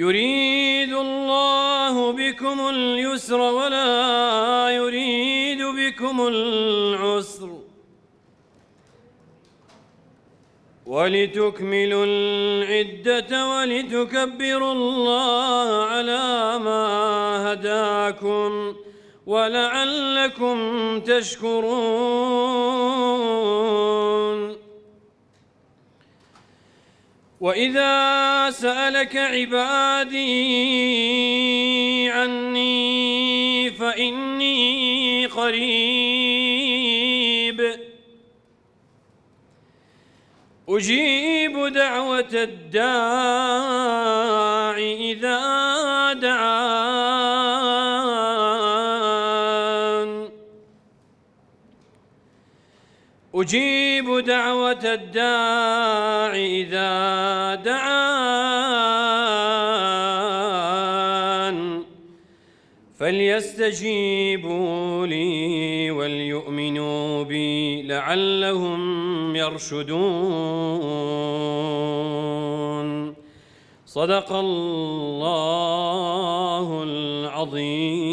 يريد الله بكم اليسر ولا يريد بكم العسر ولتكملوا العدة ولتكبروا الله على ما هداكم ولعلكم تشكرون. وإذا سألك عبادي عني فإني قريب أجيب دعوة الداع إذا دعان أجيب دعوة الداع إذا دعان فليستجيبوا لي وليؤمنوا بي لعلهم يرشدون. صدق الله العظيم.